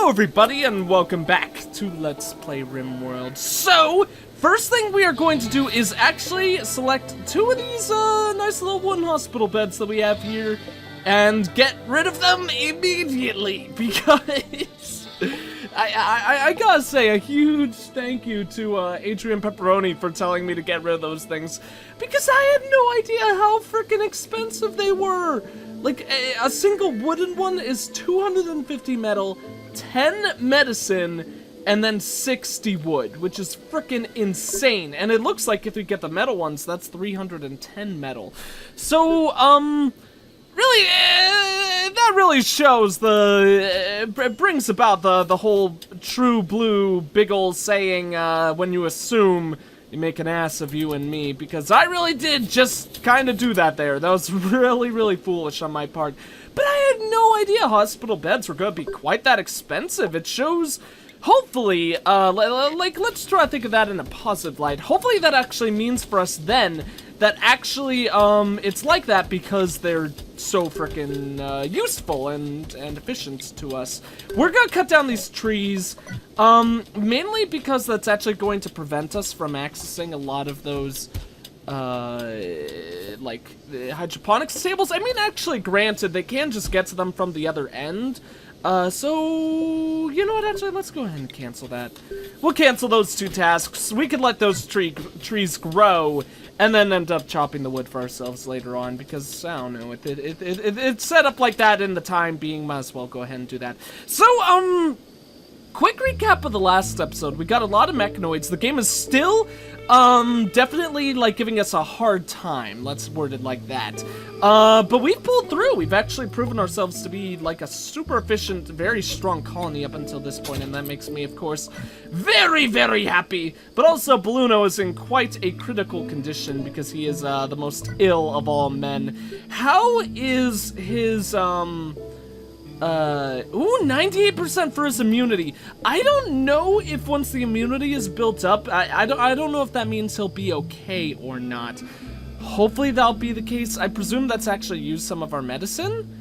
Hello everybody and welcome back to Let's Play Rimworld. So, first thing we are going to do is actually select two of these nice little wooden hospital beds that we have here and get rid of them immediately because I gotta say a huge thank you to Adrian Pepperoni for telling me to get rid of those things because I had no idea how freaking expensive they were. Like, a single wooden one is 250 metal, 10 medicine, and then 60 wood, which is freaking insane. And it looks like if we get the metal ones, that's 310 metal. So, really, that really shows it brings about the whole true blue big ol' saying, when you assume you make an ass of you and me, because I really did just kind of do that there. That was really, really foolish on my part. But I had no idea hospital beds were going to be quite that expensive. It shows, hopefully, like, let's try to think of that in a positive light. Hopefully that actually means for us then that actually, it's like that because they're so freaking useful and efficient to us. We're gonna cut down these trees, mainly because that's actually going to prevent us from accessing a lot of those, like, the hydroponics tables. I mean, actually, granted, they can just get to them from the other end. So, you know what, actually, let's go ahead and cancel that. We'll cancel those two tasks. We could let those trees grow, and then end up chopping the wood for ourselves later on, because, I don't know, it's set up like that in the time being, might as well go ahead and do that. So, quick recap of the last episode. We got a lot of mechanoids. The game is still, definitely, like, giving us a hard time. Let's word it like that. But we've pulled through. We've actually proven ourselves to be, like, a super efficient, very strong colony up until this point, and that makes me, of course, very, very happy. But also, Balluno is in quite a critical condition because he is, the most ill of all men. How is his, ooh, 98% for his immunity. I don't know if once the immunity is built up, I don't know if that means he'll be okay or not. Hopefully that'll be the case. I presume that's actually used some of our medicine.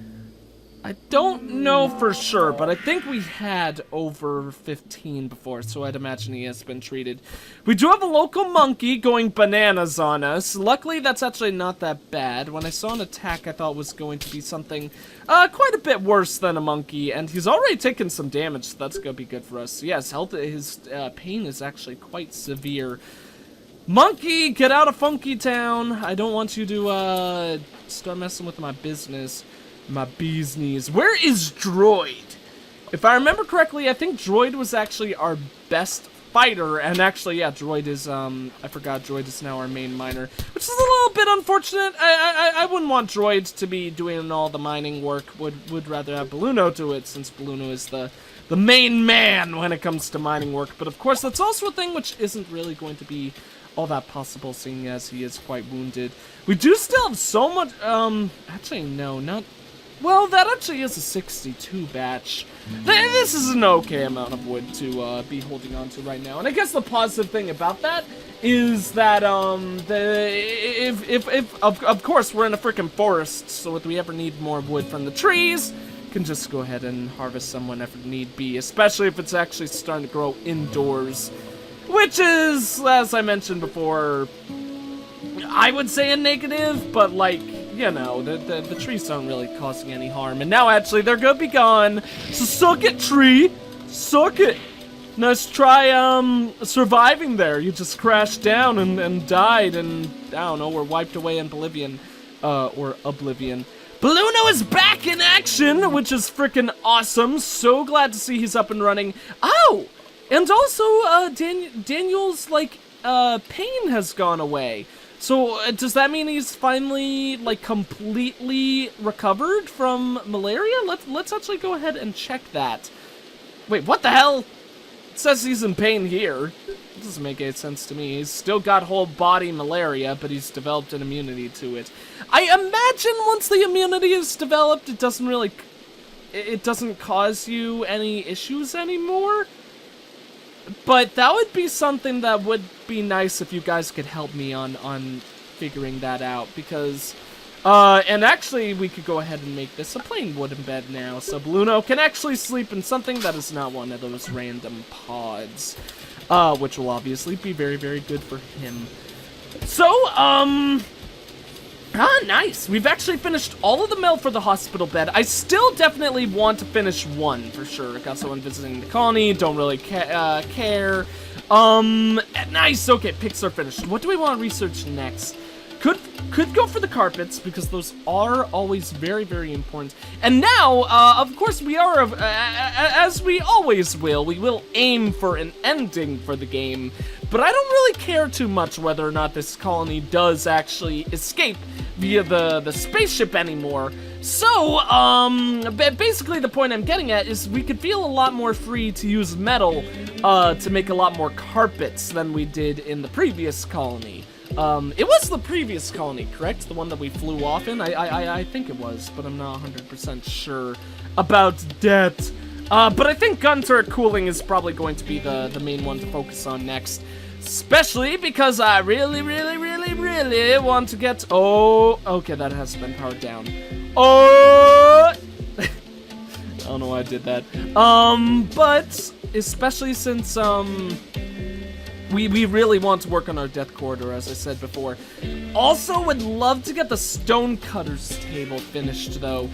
I don't know for sure, but I think we had over 15 before, so I'd imagine he has been treated. We do have a local monkey going bananas on us. Luckily, that's actually not that bad. When I saw an attack, I thought it was going to be something quite a bit worse than a monkey, and he's already taken some damage, so that's going to be good for us. So yes, his pain is actually quite severe. Monkey, get out of Funky Town. I don't want you to start messing with my business. My bee's knees. Where is Droid? If I remember correctly, I think Droid was actually our best fighter, and actually, yeah, Droid is, I forgot Droid is now our main miner, which is a little bit unfortunate. I wouldn't want Droid to be doing all the mining work. Would rather have Balluno do it, since Balluno is the main man when it comes to mining work. But of course, that's also a thing which isn't really going to be all that possible, seeing as he is quite wounded. We do still have so much, actually, no, not... Well, that actually is a 62 batch. This is an okay amount of wood to be holding on to right now. And I guess the positive thing about that is that of course we're in a freaking forest, so if we ever need more wood from the trees, can just go ahead and harvest some whenever need be, especially if it's actually starting to grow indoors, which is, as I mentioned before, I would say a negative, but like, you know, the trees aren't really causing any harm. And now, actually, they're gonna be gone. So suck it, tree! Suck it! Nice try, surviving there. You just crashed down and died, and, I don't know, were wiped away in oblivion. Balluno is back in action, which is freaking awesome. So glad to see he's up and running. Oh! And also, Daniel's, like, pain has gone away. So, does that mean he's finally, like, completely recovered from malaria? Let's actually go ahead and check that. Wait, what the hell? It says he's in pain here. It doesn't make any sense to me. He's still got whole body malaria, but he's developed an immunity to it. I imagine once the immunity is developed, it doesn't really... It doesn't cause you any issues anymore? But that would be something that would be nice if you guys could help me on figuring that out, because And actually, we could go ahead and make this a plain wooden bed now, so Bluno can actually sleep in something that is not one of those random pods, which will obviously be very, very good for him. So, nice. We've actually finished all of the mail for the hospital bed. I still definitely want to finish one, for sure. Got someone visiting the colony, don't really care. Nice, okay, pics are finished. What do we want to research next? Could go for the carpets, because those are always very, very important. And now, of course, we are, as we always will, we will aim for an ending for the game. But I don't really care too much whether or not this colony does actually escape via the spaceship anymore. So, basically the point I'm getting at is we could feel a lot more free to use metal, to make a lot more carpets than we did in the previous colony. It was the previous colony, correct? The one that we flew off in? I think it was, but I'm not 100% sure about that. But I think gun turret cooling is probably going to be the main one to focus on next. Especially because I really, really, really, really want to get... Oh, okay, that has been powered down. Oh! I don't know why I did that. But especially since, we really want to work on our death corridor, as I said before. Also, would love to get the stonecutter's table finished, though.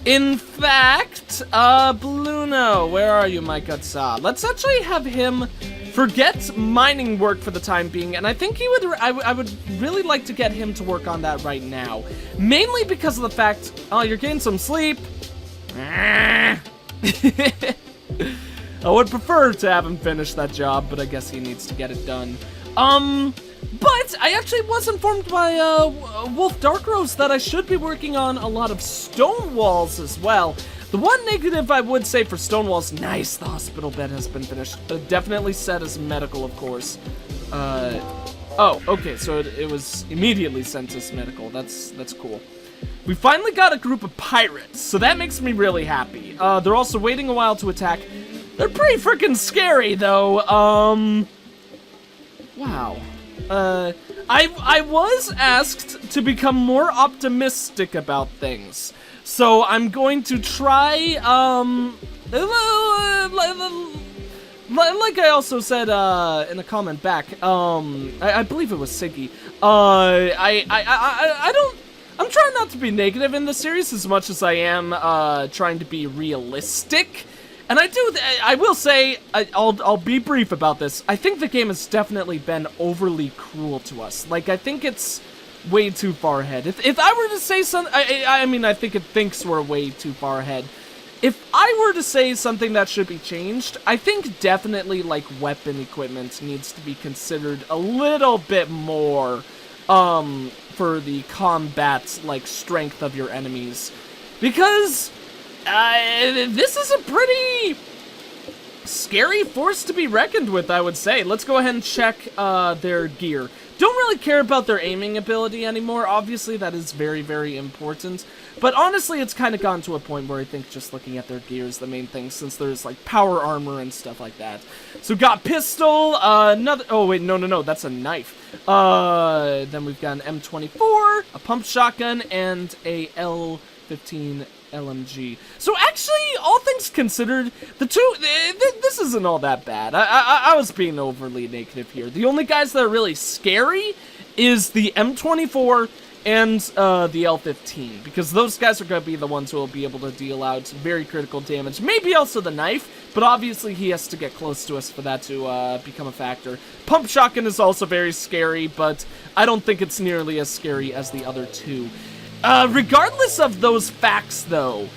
In fact, Bluno, where are you, my good sir? Let's actually have him forget mining work for the time being, and I think he would. I would really like to get him to work on that right now, mainly because of the fact. Oh, you're getting some sleep. I would prefer to have him finish that job, but I guess he needs to get it done. But I actually was informed by Wolf Darkrose that I should be working on a lot of stone walls as well. The one negative I would say for stone walls, nice, the hospital bed has been finished. Definitely set as medical, of course. Oh, okay, so it was immediately sent as medical. That's cool. We finally got a group of pirates, so that makes me really happy. They're also waiting a while to attack. They're pretty freaking scary, though. Wow. I was asked to become more optimistic about things. So I'm going to try, like I also said, in a comment back, I believe it was Siggy, I'm trying not to be negative in the series as much as I am, trying to be realistic. And I will say, I'll be brief about this. I think the game has definitely been overly cruel to us. Like, I think it's way too far ahead. If I were to say something, I mean, I think it thinks we're way too far ahead. If I were to say something that should be changed, I think definitely, like, weapon equipment needs to be considered a little bit more, for the combat, like, strength of your enemies. Because this is a pretty scary force to be reckoned with, I would say. Let's go ahead and check their gear. Don't really care about their aiming ability anymore. Obviously, that is very, very important. But honestly, it's kind of gotten to a point where I think just looking at their gear is the main thing, since there's, like, power armor and stuff like that. So, got pistol, another... Oh, wait, no, that's a knife. Then we've got an M24, a pump shotgun, and a L15 LMG. So actually, all things considered, the two, this isn't all that bad. I was being overly negative here. The only guys that are really scary is the M24 and the L15, because those guys are going to be the ones who will be able to deal out very critical damage. Maybe also the knife, but obviously he has to get close to us for that to become a factor. Pump shotgun is also very scary, but I don't think it's nearly as scary as the other two. Regardless of those facts, though,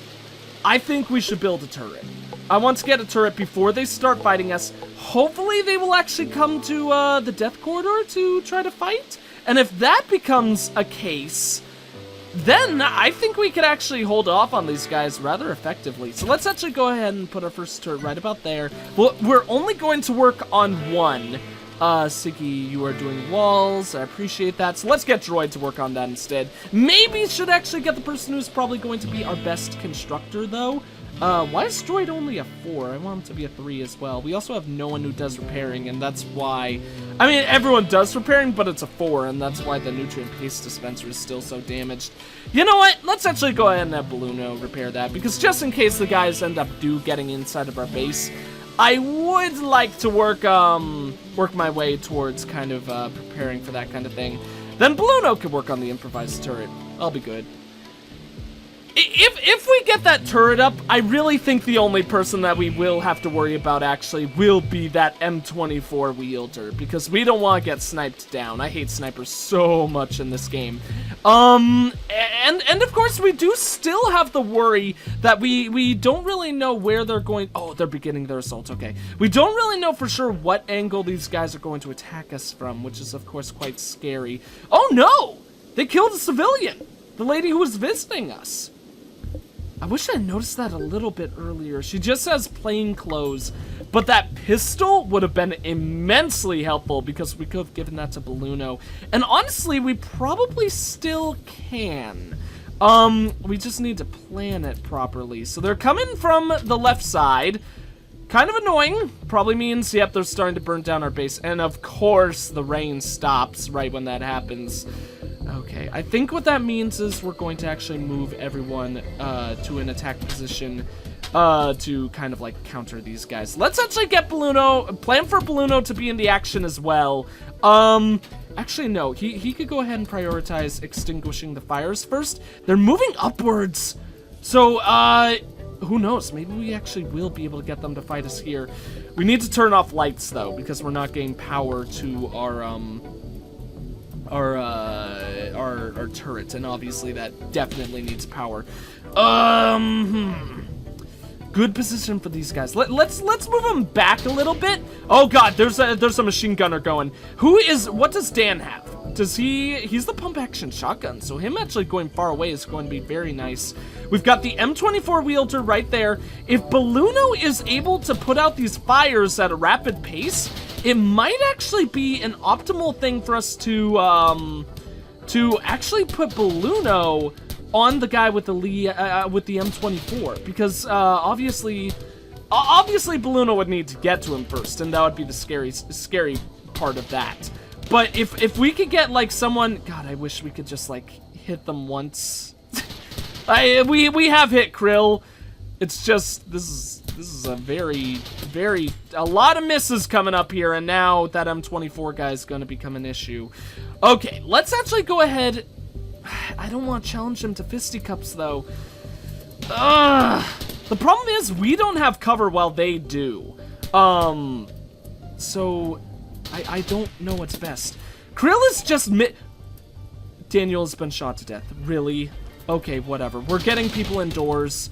I think we should build a turret. I want to get a turret before they start fighting us. Hopefully they will actually come to the death corridor to try to fight. And if that becomes a case, then I think we could actually hold off on these guys rather effectively. So let's actually go ahead and put our first turret right about there. Well, we're only going to work on one. Siggy, you are doing walls. I appreciate that. So let's get Droid to work on that instead. Maybe should actually get the person who's probably going to be our best constructor, though. Why is Droid only a 4? I want him to be a 3 as well. We also have no one who does repairing, and that's why... I mean, everyone does repairing, but it's a 4, and that's why the nutrient paste dispenser is still so damaged. You know what? Let's actually go ahead and have Balluno repair that, because just in case the guys end up getting inside of our base, I would like to work my way towards kind of preparing for that kind of thing. Then Balluno can work on the improvised turret. I'll be good. If we get that turret up, I really think the only person that we will have to worry about actually will be that M24 wielder, because we don't want to get sniped down. I hate snipers so much in this game. And of course we do still have the worry that we don't really know where they're going. Oh, they're beginning their assault. Okay. We don't really know for sure what angle these guys are going to attack us from, which is of course quite scary. Oh no! They killed a civilian! The lady who was visiting us. I wish I noticed that a little bit earlier. She just has plain clothes, but that pistol would have been immensely helpful because we could have given that to Balluno. And honestly, we probably still can. We just need to plan it properly. So they're coming from the left side. Kind of annoying. Probably means, yep, they're starting to burn down our base. And of course, the rain stops right when that happens. Okay, I think what that means is we're going to actually move everyone to an attack position to kind of like counter these guys. Let's actually get Balluno, plan for Balluno to be in the action as well. Actually no, he could go ahead and prioritize extinguishing the fires first. They're moving upwards. So, who knows? Maybe we actually will be able to get them to fight us here. We need to turn off lights though, because we're not getting power to our turret, and obviously that definitely needs power. Good position for these guys. Let's move them back a little bit. Oh god, there's a machine gunner going. What does Dan have? He's the pump action shotgun, so him actually going far away is going to be very nice. We've got the M24 wielder right there. If Balluno is able to put out these fires at a rapid pace, it might actually be an optimal thing for us to actually put Balluno on the guy with the M24, because obviously Balluno would need to get to him first, and that would be the scary part of that. But if we could get like someone, God, I wish we could just like hit them once. We have hit Krill. It's just this is a lot of misses coming up here, and now that M24 guy is going to become an issue. Okay, let's actually go ahead. I don't want to challenge him to fisticuffs though. The problem is we don't have cover while they do. So I don't know what's best. Krill is just Daniel's been shot to death. Really? Okay, whatever. We're getting people indoors.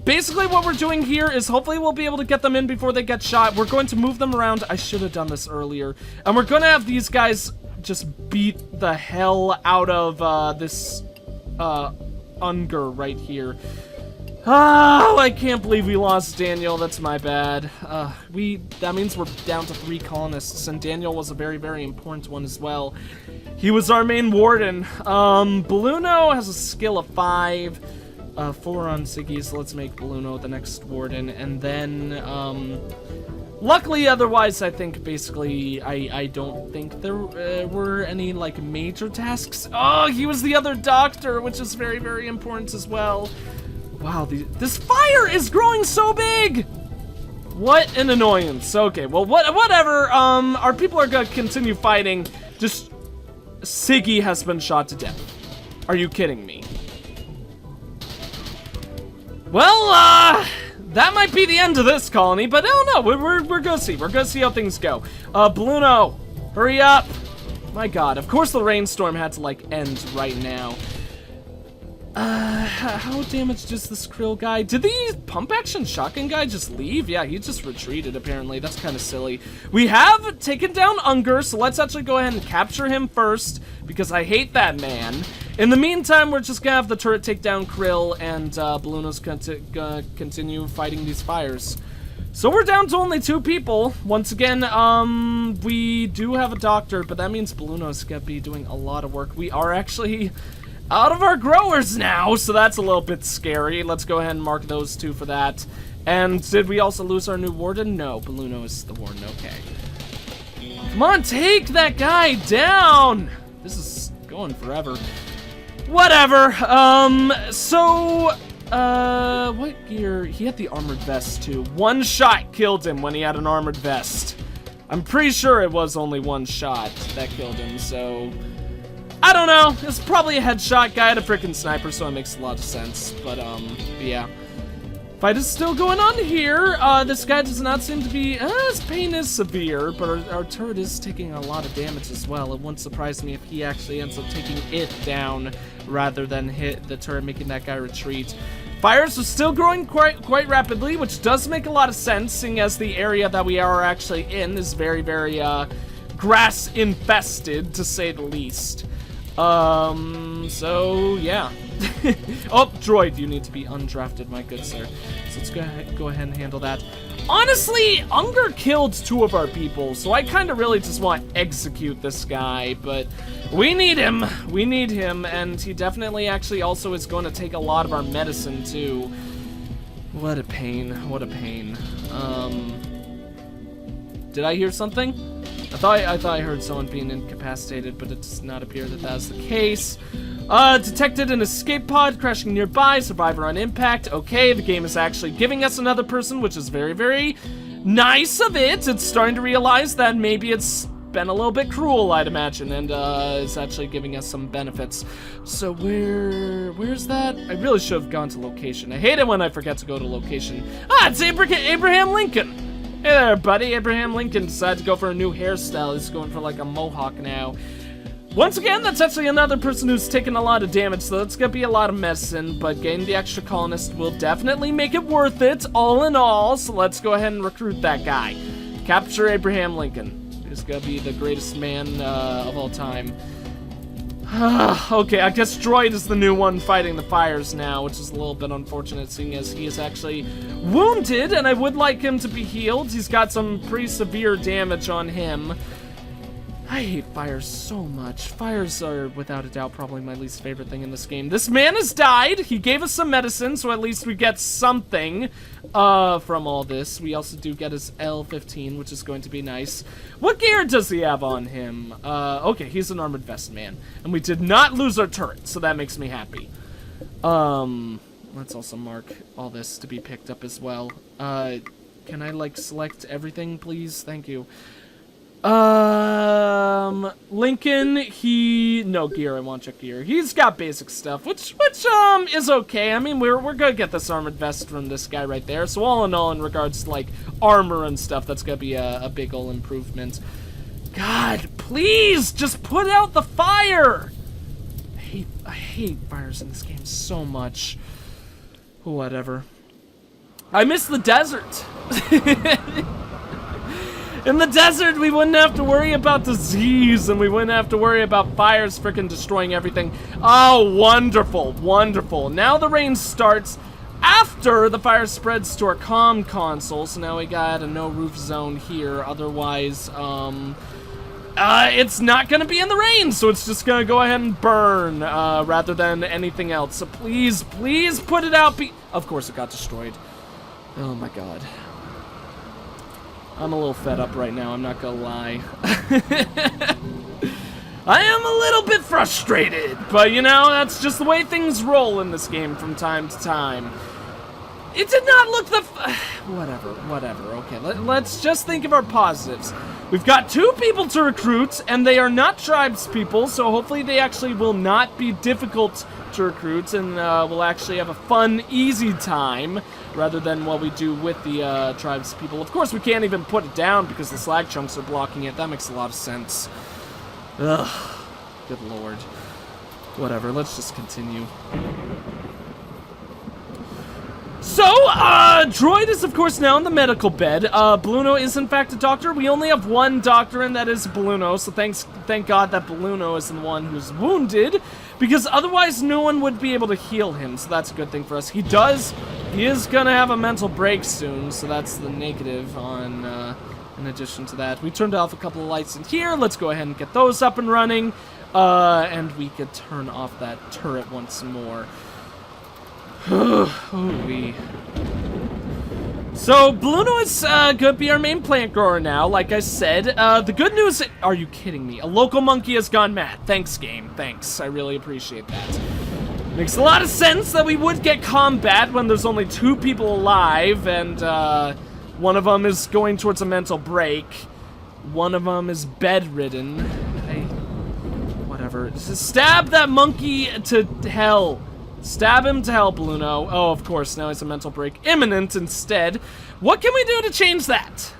Basically what we're doing here is hopefully we'll be able to get them in before they get shot. We're going to move them around. I should have done this earlier. And we're going to have these guys just beat the hell out of this Unger right here. Oh, I can't believe we lost Daniel. That's my bad. That means we're down to 3 colonists, and Daniel was a very, very important one as well. He was our main warden. Balluno has a skill of 5. 4 on Siggy, so let's make Balluno the next warden, and then, luckily, otherwise, I think, basically, I don't think there were any, like, major tasks. Oh, he was the other doctor, which is very, very important as well. Wow, this fire is growing so big! What an annoyance. Okay, well, whatever. Our people are gonna continue fighting. Just, Siggy has been shot to death. Are you kidding me? Well, that might be the end of this colony, but no, we're gonna see. We're gonna see how things go. Balluno, hurry up. My god, of course the rainstorm had to, like, end right now. How damaged is this Krill guy? Did the pump action shotgun guy just leave? Yeah, he just retreated, apparently. That's kind of silly. We have taken down Unger, so let's actually go ahead and capture him first, because I hate that man. In the meantime, we're just gonna have the turret take down Krill, and Balluno's gonna continue fighting these fires. So we're down to only 2 people. Once again, we do have a doctor, but that means Balluno's gonna be doing a lot of work. We are actually out of our growers now, so that's a little bit scary. Let's go ahead and mark those 2 for that. And did we also lose our new warden? No, Balluno is the warden, okay. Come on, take that guy down! This is going forever. Whatever, what gear? He had the armored vest, too. 1 shot killed him when he had an armored vest. I'm pretty sure it was only 1 shot that killed him, so... I don't know. It's probably a headshot guy at a freaking sniper, so it makes a lot of sense. But, yeah. Fight is still going on here. This guy does not seem to be... his pain is severe, but our turret is taking a lot of damage as well. It wouldn't surprise me if he actually ends up taking it down rather than hit the turret, making that guy retreat. Fires are still growing quite rapidly, which does make a lot of sense, seeing as the area that we are actually in is very, very, grass-infested, to say the least. So, yeah. Oh, droid, you need to be undrafted, my good sir. So let's go ahead and handle that. Honestly, Unger killed 2 of our people, so I kind of really just want to execute this guy, but we need him. We need him, and he definitely actually also is going to take a lot of our medicine, too. What a pain. What a pain. Did I hear something? I thought I heard someone being incapacitated, but it does not appear that that's the case. Detected an escape pod crashing nearby, survivor on impact. Okay, the game is actually giving us another person, which is very, very nice of it. It's starting to realize that maybe it's been a little bit cruel, I'd imagine, and it's actually giving us some benefits. So where's that? I really should have gone to location. I hate it when I forget to go to location. Ah, it's Abraham Lincoln. Hey there, buddy. Abraham Lincoln decided to go for a new hairstyle. He's going for like a mohawk now. Once again, that's actually another person who's taken a lot of damage, so that's gonna be a lot of medicine, but getting the extra colonist will definitely make it worth it, all in all, so let's go ahead and recruit that guy. Capture Abraham Lincoln. He's gonna be the greatest man of all time. Okay, I guess Droid is the new one fighting the fires now, which is a little bit unfortunate, seeing as he is actually wounded, and I would like him to be healed. He's got some pretty severe damage on him. I hate fires so much. Fires are, without a doubt, probably my least favorite thing in this game. This man has died. He gave us some medicine, so at least we get something from all this. We also do get his L15, which is going to be nice. What gear does he have on him? Okay, he's an armored vest man. And we did not lose our turret, so that makes me happy. Let's also mark all this to be picked up as well. Can I, like, select everything, please? Thank you. Lincoln, no gear, I want check gear. He's got basic stuff, which is okay. I mean, we're gonna get this armored vest from this guy right there, so all in all, in regards to, like, armor and stuff, that's gonna be a big ol' improvement. God, please, just put out the fire! I hate fires in this game so much. Whatever. I miss the desert! In the desert, we wouldn't have to worry about disease, and we wouldn't have to worry about fires frickin' destroying everything. Oh, wonderful, wonderful. Now the rain starts after the fire spreads to our comm console, so now we got a no-roof zone here. Otherwise, it's not gonna be in the rain, so it's just gonna go ahead and burn, rather than anything else. So please, please put it out. Of course it got destroyed. Oh my god. I'm a little fed up right now, I'm not gonna lie. I am a little bit frustrated, but you know, that's just the way things roll in this game from time to time. It did not look whatever, okay, let's just think of our positives. We've got 2 people to recruit, and they are not tribes people, so hopefully they actually will not be difficult to recruit, and we'll actually have a fun, easy time, rather than what we do with the tribes people. Of course, we can't even put it down because the slag chunks are blocking it. That makes a lot of sense. Ugh, good lord. Whatever, let's just continue. So, Droid is, of course, now in the medical bed. Balluno is, in fact, a doctor. We only have 1 doctor, and that is Balluno, so thank God that Balluno is the one who's wounded, because otherwise no one would be able to heal him, so that's a good thing for us. He is gonna have a mental break soon, so that's the negative on, in addition to that. We turned off a couple of lights in here. Let's go ahead and get those up and running. And we could turn off that turret once more. Ooh-wee. So, Bluno is gonna be our main plant grower now, like I said. The good news... Are you kidding me? A local monkey has gone mad. Thanks, game. Thanks. I really appreciate that. Makes a lot of sense that we would get combat when there's only 2 people alive, and one of them is going towards a mental break. One of them is bedridden. Whatever. Just stab that monkey to hell. Stab him to hell, Bluno. Oh, of course, now it's a mental break. Imminent instead. What can we do to change that?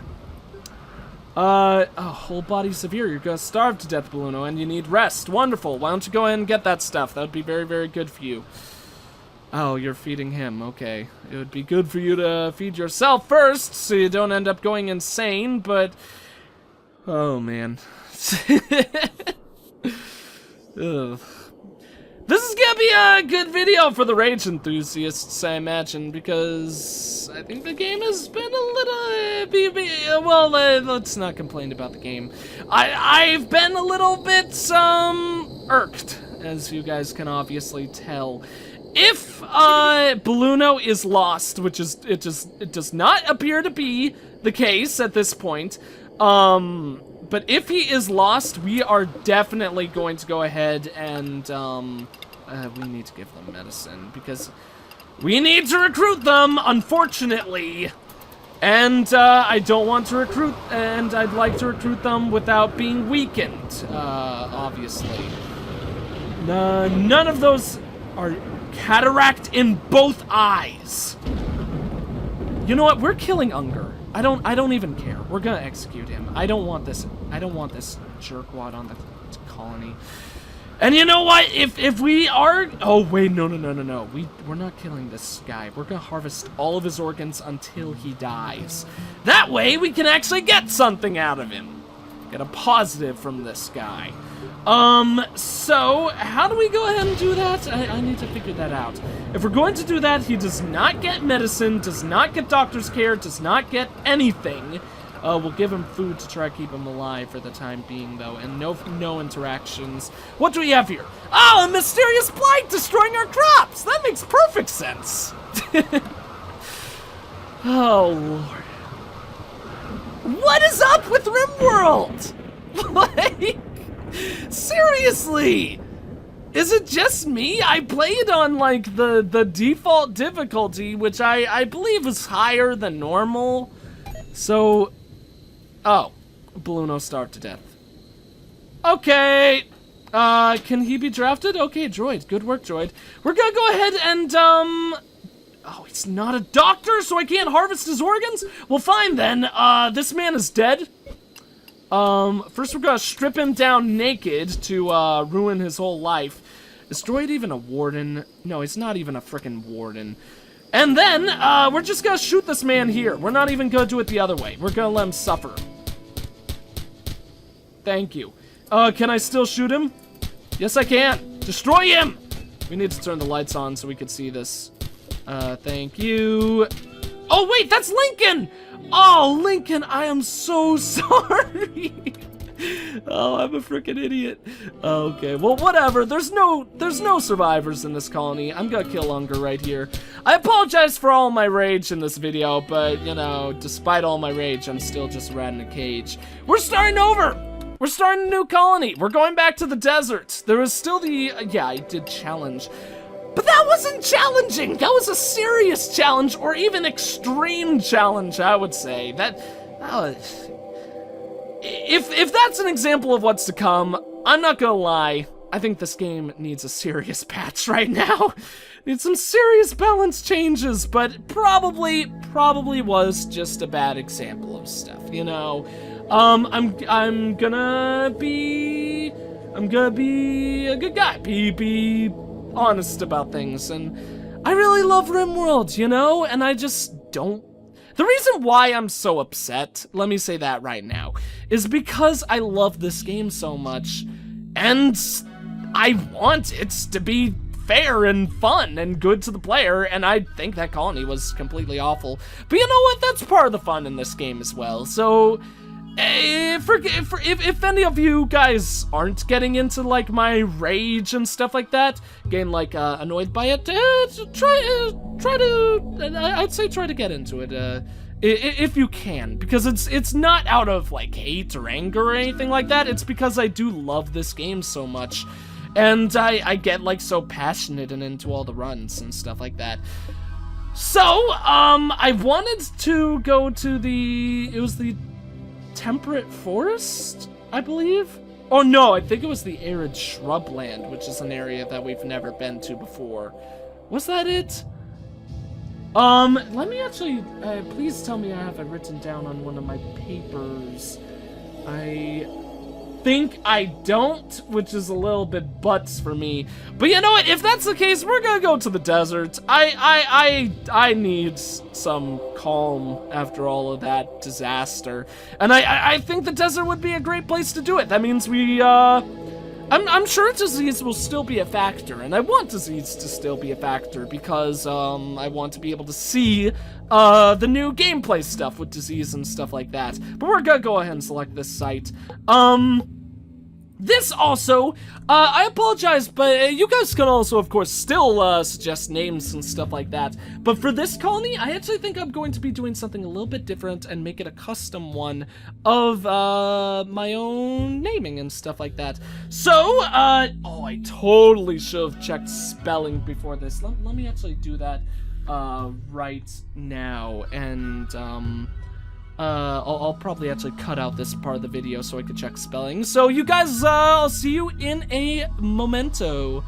Whole body severe. You're gonna starve to death, Bluno, and you need rest. Wonderful. Why don't you go ahead and get that stuff? That would be very, very good for you. Oh, you're feeding him. Okay. It would be good for you to feed yourself first, so you don't end up going insane, but... Oh, man. Ugh. This is gonna be a good video for the Rage enthusiasts, I imagine, because I think the game has been a little... well, let's not complain about the game. I've been a little bit, irked, as you guys can obviously tell. If, Bluno is lost, which is, it does not appear to be the case at this point, but if he is lost, we are definitely going to go ahead and, we need to give them medicine, because we need to recruit them, unfortunately. And, I don't want to recruit, and I'd like to recruit them without being weakened, obviously. None of those are cataract in both eyes. You know what? We're killing Unger. I don't even care. We're gonna execute him. I don't want this jerkwad on the colony. And you know what? If we are... Oh, wait, no. We're not killing this guy. We're gonna harvest all of his organs until he dies. That way, we can actually get something out of him. Get a positive from this guy. So, how do we go ahead and do that? I need to figure that out. If we're going to do that, he does not get medicine, does not get doctor's care, does not get anything. We'll give him food to try to keep him alive for the time being, though, and no interactions. What do we have here? Oh, a mysterious blight destroying our crops! That makes perfect sense! Oh, Lord. What is up with Rimworld? Like... Seriously! Is it just me? I played on, like, the default difficulty, which I believe is higher than normal. So... Oh. Bluno starved to death. Okay. Can he be drafted? Okay, droid. Good work, droid. We're gonna go ahead and, Oh, he's not a doctor, so I can't harvest his organs? Well, fine then. This man is dead. First we're gonna strip him down naked to, ruin his whole life. Is droid even a warden? No, he's not even a frickin' warden. And then, we're just gonna shoot this man here. We're not even gonna do it the other way. We're gonna let him suffer. Thank you. Can I still shoot him? Yes, I can. Destroy him! We need to turn the lights on so we can see this. Thank you. Oh, wait, that's Lincoln! Oh, Lincoln, I am so sorry. Oh, I'm a freaking idiot. Okay, well, whatever. There's no survivors in this colony. I'm gonna kill Unger right here. I apologize for all my rage in this video, but, you know, despite all my rage, I'm still just a rat in a cage. We're starting over! We're starting a new colony. We're going back to the desert. There is still the... yeah, I did challenge. But that wasn't challenging! That was a serious challenge, or even extreme challenge, I would say. That... If that's an example of what's to come, I'm not gonna lie. I think this game needs a serious patch right now. Needs some serious balance changes, but probably was just a bad example of stuff, you know? I'm gonna be a good guy. Be honest about things, and I really love Rimworld, you know? And I just don't... The reason why I'm so upset, let me say that right now, is because I love this game so much, and I want it to be fair and fun and good to the player, and I think that colony was completely awful. But you know what? That's part of the fun in this game as well. So if any of you guys aren't getting into like my rage and stuff like that, getting like annoyed by it, I'd say try to get into it if you can, because it's not out of like hate or anger or anything like that. It's because I do love this game so much, and I get like so passionate and into all the runs and stuff like that. So I wanted to go to the temperate forest, I believe. Oh no, I think it was the arid shrubland, which is an area that we've never been to before. Was that it? Let me actually, please tell me I have it written down on one of my papers. I think I don't, which is a little bit butts for me. But you know what? If that's the case, we're gonna go to the desert. I need some calm after all of that disaster, and I think the desert would be a great place to do it. That means we I'm sure disease will still be a factor, and I want disease to still be a factor because I want to be able to see the new gameplay stuff with disease and stuff like that. But we're gonna go ahead and select this site. This also, I apologize, but you guys can also, of course, still suggest names and stuff like that. But for this colony, I actually think I'm going to be doing something a little bit different and make it a custom one of my own naming and stuff like that. So, oh, I totally should have checked spelling before this. Let me actually do that right now, and I'll probably actually cut out this part of the video so I could check spelling. So you guys, I'll see you in a momento.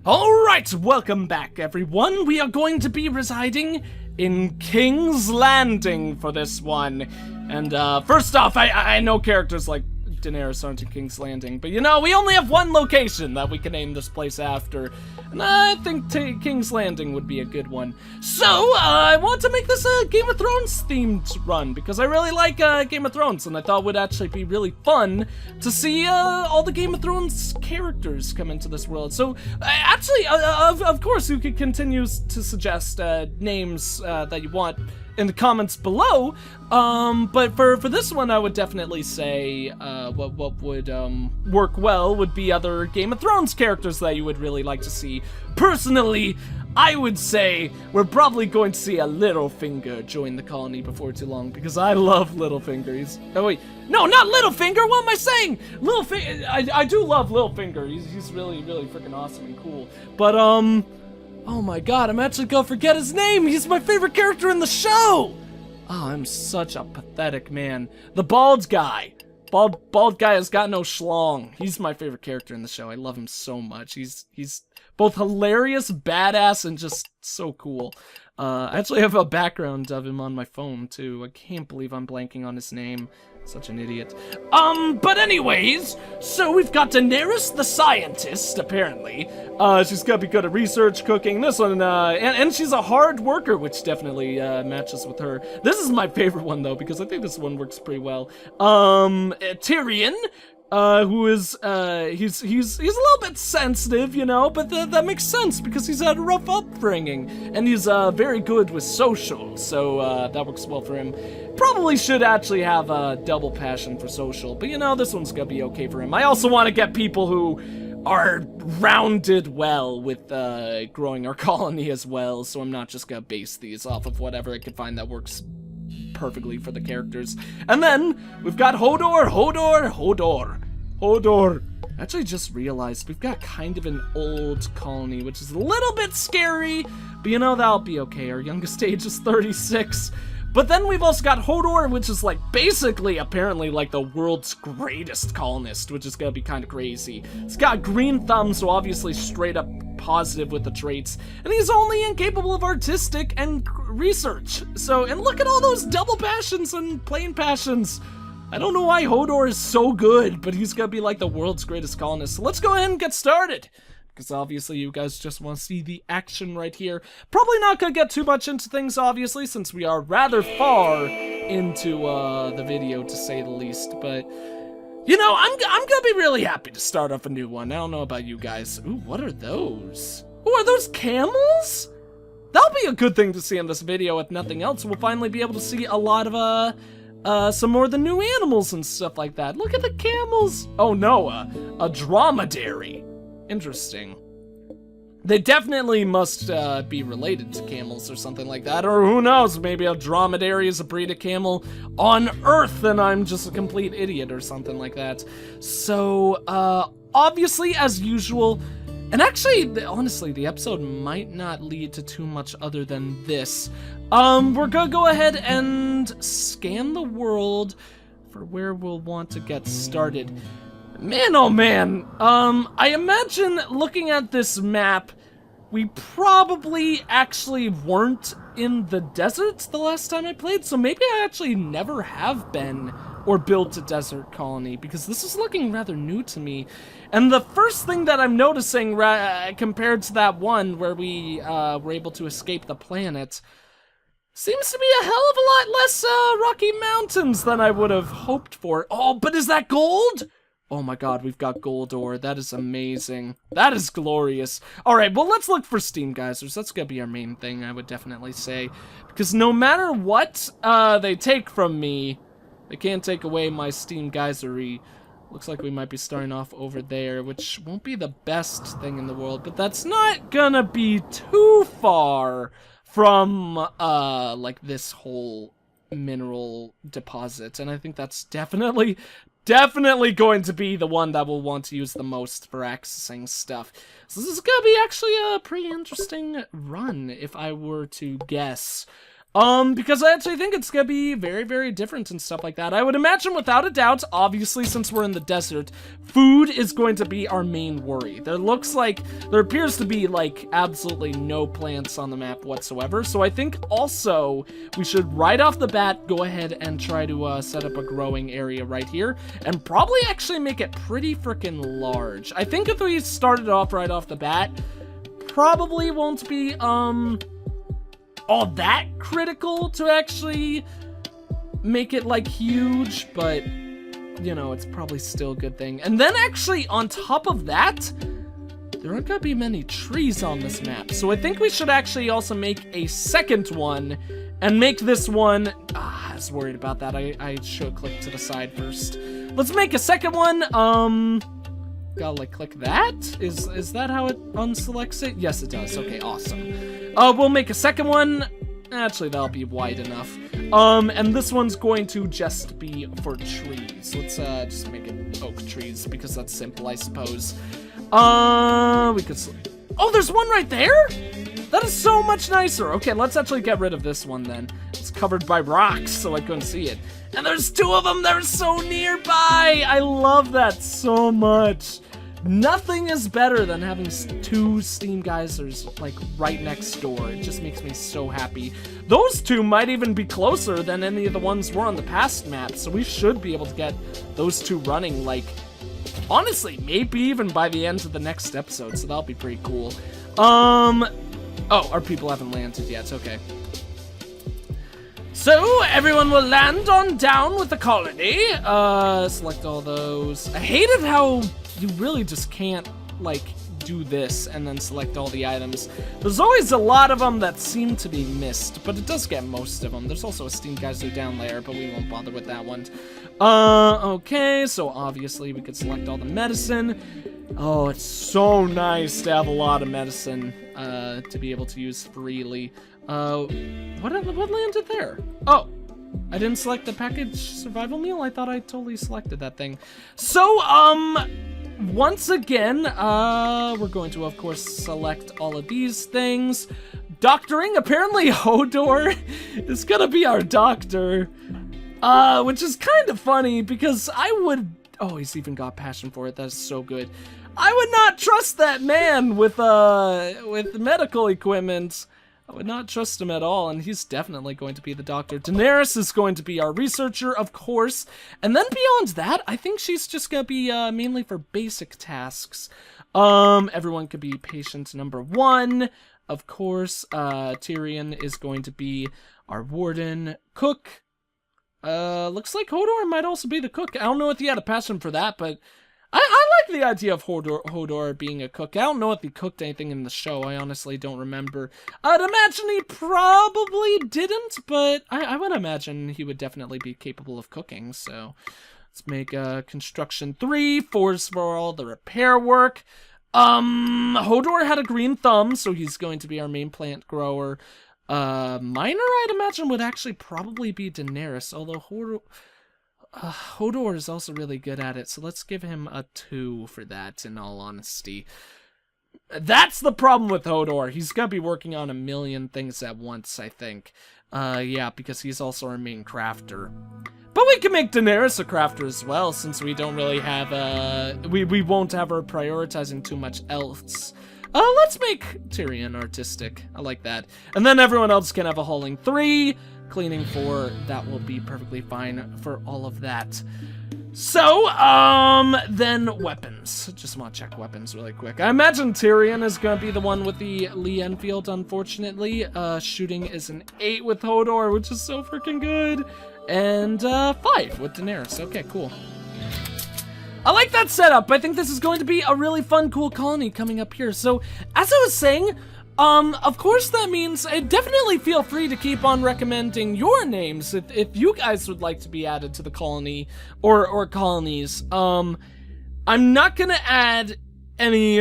Alright, welcome back everyone. We are going to be residing in King's Landing for this one. And first off, I know characters like Daenerys aren't in King's Landing, but you know, we only have one location that we can name this place after, and I think King's Landing would be a good one. So, I want to make this a Game of Thrones themed run, because I really like Game of Thrones, and I thought it would actually be really fun to see all the Game of Thrones characters come into this world. So, actually, of course, you could continue to suggest names that you want in the comments below, but for this one, I would definitely say what would work well would be other Game of Thrones characters that you would really like to see. Personally, I would say we're probably going to see a Littlefinger join the colony before too long, because I love Littlefinger. Oh wait, no, not Littlefinger, what am I saying? Littlefinger, I do love Littlefinger, he's really, really freaking awesome and cool, but oh my god, I'm actually gonna forget his name! He's my favorite character in the show! Oh, I'm such a pathetic man. The bald guy. Bald guy has got no schlong. He's my favorite character in the show. I love him so much. He's both hilarious, badass, and just so cool. I actually have a background of him on my phone, too. I can't believe I'm blanking on his name. Such an idiot. But anyways, so we've got Daenerys the scientist, apparently. She's gonna be good at research, cooking, this one, and she's a hard worker, which definitely, matches with her. This is my favorite one, though, because I think this one works pretty well. Tyrion, who is, he's a little bit sensitive, you know, but that makes sense because he's had a rough upbringing, and he's, very good with social, so, that works well for him. Probably should actually have a double passion for social, but you know, this one's gonna be okay for him. I also want to get people who are rounded well with, growing our colony as well, so I'm not just gonna base these off of whatever I could find that works perfectly for the characters. And then, we've got Hodor. Actually just realized we've got kind of an old colony, which is a little bit scary, but you know, that'll be okay. Our youngest age is 36. But then we've also got Hodor, which is like basically apparently like the world's greatest colonist, which is gonna be kind of crazy. He's got green thumb, so obviously straight up positive with the traits, and he's only incapable of artistic and research. So, and look at all those double passions and plain passions. I don't know why Hodor is so good, but he's gonna be like the world's greatest colonist. So let's go ahead and get started, because obviously you guys just want to see the action right here. Probably not gonna get too much into things, obviously, since we are rather far into the video, to say the least. But you know, I'm gonna be really happy to start off a new one. I don't know about you guys. Ooh, what are those? Ooh, are those camels? That'll be a good thing to see in this video. If nothing else, we'll finally be able to see a lot of some more of the new animals and stuff like that. Look at the camels. Oh no, a dromedary. Interesting. They definitely must be related to camels or something like that, or who knows, maybe a dromedary is a breed of camel on Earth and I'm just a complete idiot or something like that. So, obviously, as usual, and actually, honestly, the episode might not lead to too much other than this. We're gonna go ahead and scan the world for where we'll want to get started. Man, oh man, I imagine looking at this map, we probably actually weren't in the desert the last time I played, so maybe I actually never have been or built a desert colony, because this is looking rather new to me. And the first thing that I'm noticing compared to that one where we were able to escape the planet, seems to be a hell of a lot less Rocky Mountains than I would have hoped for. Oh, but is that gold? Oh my god, we've got gold ore. That is amazing. That is glorious. Alright, well, let's look for steam geysers. That's gonna be our main thing, I would definitely say. Because no matter what they take from me, they can't take away my steam geysery. Looks like we might be starting off over there, which won't be the best thing in the world, but that's not gonna be too far from, like, this whole mineral deposit. And I think that's definitely going to be the one that we'll want to use the most for accessing stuff. So this is gonna be actually a pretty interesting run, if I were to guess. Because I actually think it's gonna be very, very different and stuff like that. I would imagine, without a doubt, obviously, since we're in the desert, food is going to be our main worry. There appears to be, like, absolutely no plants on the map whatsoever, so I think also we should, right off the bat, go ahead and try to, set up a growing area right here, and probably actually make it pretty freaking large. I think if we started off right off the bat, probably won't be, all that critical to actually make it, like, huge, but, you know, it's probably still a good thing. And then actually, on top of that, there aren't gonna be many trees on this map, so I think we should actually also make a second one, and make this one, I was worried about that, I should have clicked to the side first. Let's make a second one, gotta, like, click that? Is that how it unselects it? Yes, it does. Okay, awesome. We'll make a second one. Actually, that'll be wide enough. And this one's going to just be for trees. Let's, just make it oak trees, because that's simple, I suppose. We could... Oh, there's one right there? That is so much nicer. Okay, let's actually get rid of this one, then. It's covered by rocks, so I couldn't see it. And there's two of them! They're so nearby! I love that so much. Nothing is better than having two steam geysers, like, right next door. It just makes me so happy. Those two might even be closer than any of the ones we're on the past map, so we should be able to get those two running, like, honestly, maybe even by the end of the next episode, so that'll be pretty cool. Oh, our people haven't landed yet, okay. So, everyone will land on down with the colony. Select all those. I hated how you really just can't, like, do this and then select all the items. There's always a lot of them that seem to be missed, but it does get most of them. There's also a steam geyser down there, but we won't bother with that one. Okay, so obviously we could select all the medicine. Oh, it's so nice to have a lot of medicine, to be able to use freely. What landed there? Oh, I didn't select the package survival meal? I thought I totally selected that thing. So, once again, we're going to, of course, select all of these things. Doctoring, apparently Hodor is gonna be our doctor, which is kind of funny because I would, oh, he's even got passion for it. That's so good. I would not trust that man with medical equipment. I would not trust him at all, and he's definitely going to be the doctor. Daenerys is going to be our researcher, of course. And then beyond that, I think she's just going to be mainly for basic tasks. Everyone could be patient number 1. Of course, Tyrion is going to be our warden. Cook. Looks like Hodor might also be the cook. I don't know if he had a passion for that, but I like the idea of Hodor being a cook. I don't know if he cooked anything in the show. I honestly don't remember. I'd imagine he probably didn't, but I would imagine he would definitely be capable of cooking. So let's make construction 3, force for all the repair work. Hodor had a green thumb, so he's going to be our main plant grower. Miner, I'd imagine, would actually probably be Daenerys, although Hodor is also really good at it, so let's give him a 2 for that, in all honesty. That's the problem with Hodor. He's gonna be working on a million things at once, I think. Yeah, because he's also our main crafter. But we can make Daenerys a crafter as well, since we don't really have, we won't have her prioritizing too much else. Let's make Tyrion artistic. I like that. And then everyone else can have a hauling 3, cleaning 4. That will be perfectly fine for all of that. So, then weapons. Just want to check weapons really quick. I imagine Tyrion is going to be the one with the Lee Enfield, unfortunately. Shooting is an 8 with Hodor, which is so freaking good. And, 5 with Daenerys. Okay, cool. I like that setup. I think this is going to be a really fun, cool colony coming up here. So, as I was saying, of course that means definitely feel free to keep on recommending your names if you guys would like to be added to the colony or colonies. I'm not gonna add any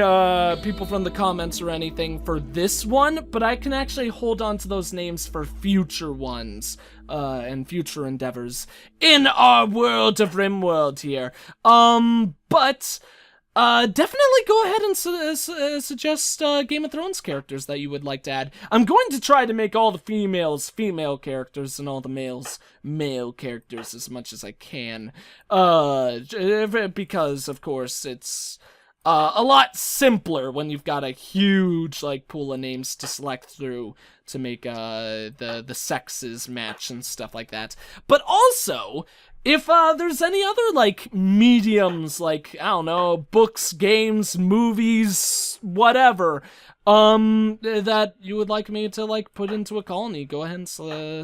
people from the comments or anything for this one, but I can actually hold on to those names for future ones and future endeavors in our world of Rimworld here. But definitely go ahead and suggest Game of Thrones characters that you would like to add. I'm going to try to make all the females female characters and all the males male characters as much as I can. Because, of course, it's a lot simpler when you've got a huge, like, pool of names to select through to make the sexes match and stuff like that. But also, if there's any other, like, mediums, like, I don't know, books, games, movies, whatever, that you would like me to, like, put into a colony, go ahead and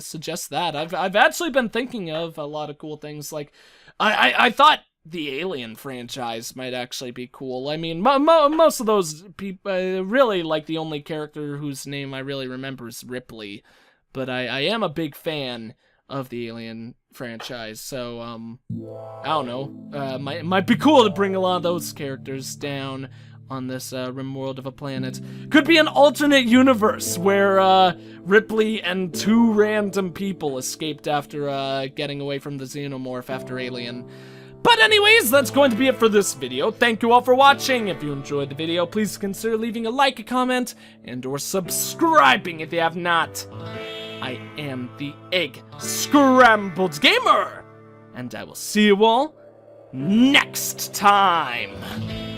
suggest that. I've actually been thinking of a lot of cool things, like, I thought the Alien franchise might actually be cool. I mean, most of those people, really, like, the only character whose name I really remember is Ripley, but I am a big fan of the Alien franchise, so, I don't know, might be cool to bring a lot of those characters down on this, Rimworld of a planet. Could be an alternate universe where, Ripley and 2 random people escaped after, getting away from the Xenomorph after Alien. But anyways, that's going to be it for this video. Thank you all for watching. If you enjoyed the video, please consider leaving a like, a comment, and or subscribing if you have not. I am the EggScrambledGamer, and I will see you all next time.